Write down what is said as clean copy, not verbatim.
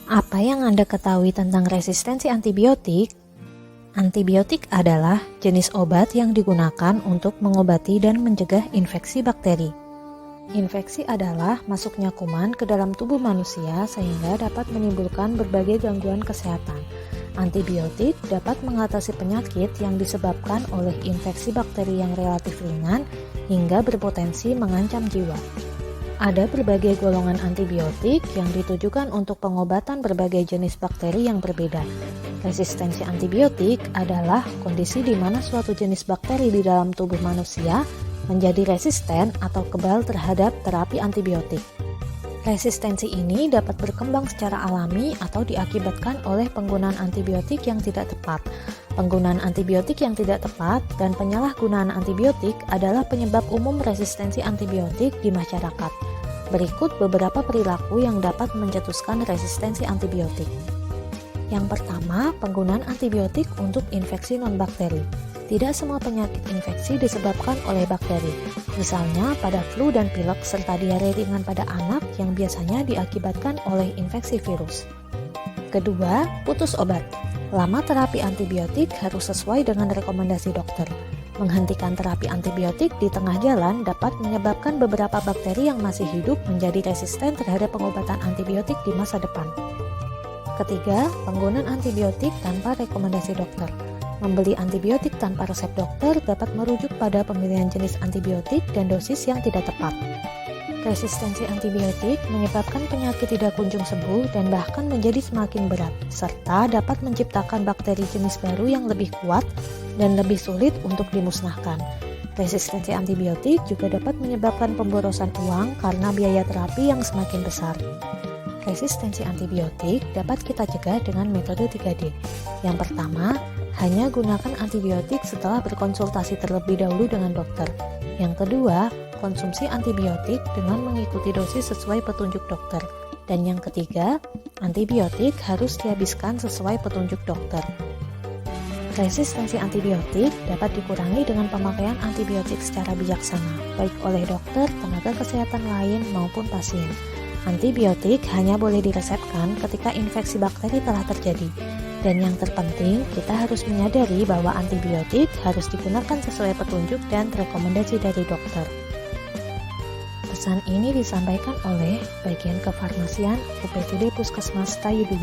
Apa yang Anda ketahui tentang resistensi antibiotik? Antibiotik adalah jenis obat yang digunakan untuk mengobati dan mencegah infeksi bakteri. Infeksi adalah masuknya kuman ke dalam tubuh manusia sehingga dapat menimbulkan berbagai gangguan kesehatan. Antibiotik dapat mengatasi penyakit yang disebabkan oleh infeksi bakteri yang relatif ringan hingga berpotensi mengancam jiwa. Ada berbagai golongan antibiotik yang ditujukan untuk pengobatan berbagai jenis bakteri yang berbeda. Resistensi antibiotik adalah kondisi di mana suatu jenis bakteri di dalam tubuh manusia menjadi resisten atau kebal terhadap terapi antibiotik. Resistensi ini dapat berkembang secara alami atau diakibatkan oleh penggunaan antibiotik yang tidak tepat. Penggunaan antibiotik yang tidak tepat dan penyalahgunaan antibiotik adalah penyebab umum resistensi antibiotik di masyarakat. Berikut beberapa perilaku yang dapat mencetuskan resistensi antibiotik. Yang pertama, penggunaan antibiotik untuk infeksi non-bakteri. Tidak semua penyakit infeksi disebabkan oleh bakteri. Misalnya pada flu dan pilek serta diare ringan pada anak yang biasanya diakibatkan oleh infeksi virus. Kedua, putus obat. Lama terapi antibiotik harus sesuai dengan rekomendasi dokter. Menghentikan terapi antibiotik di tengah jalan dapat menyebabkan beberapa bakteri yang masih hidup menjadi resisten terhadap pengobatan antibiotik di masa depan. Ketiga, penggunaan antibiotik tanpa rekomendasi dokter. Membeli antibiotik tanpa resep dokter dapat merujuk pada pemilihan jenis antibiotik dan dosis yang tidak tepat. Resistensi antibiotik menyebabkan penyakit tidak kunjung sembuh dan bahkan menjadi semakin berat, serta dapat menciptakan bakteri jenis baru yang lebih kuat dan lebih sulit untuk dimusnahkan. Resistensi antibiotik juga dapat menyebabkan pemborosan uang karena biaya terapi yang semakin besar. Resistensi antibiotik dapat kita cegah dengan metode 3D. Yang pertama, hanya gunakan antibiotik setelah berkonsultasi terlebih dahulu dengan dokter. Yang kedua, konsumsi antibiotik dengan mengikuti dosis sesuai petunjuk dokter. Dan yang ketiga, antibiotik harus dihabiskan sesuai petunjuk dokter. Resistensi antibiotik dapat dikurangi dengan pemakaian antibiotik secara bijaksana, baik oleh dokter, tenaga kesehatan lain, maupun pasien. Antibiotik hanya boleh diresepkan ketika infeksi bakteri telah terjadi. Dan yang terpenting, kita harus menyadari bahwa antibiotik harus digunakan sesuai petunjuk dan rekomendasi dari dokter. Pesan ini disampaikan oleh Bagian Kefarmasian UPTD Puskesmas Tayu 2.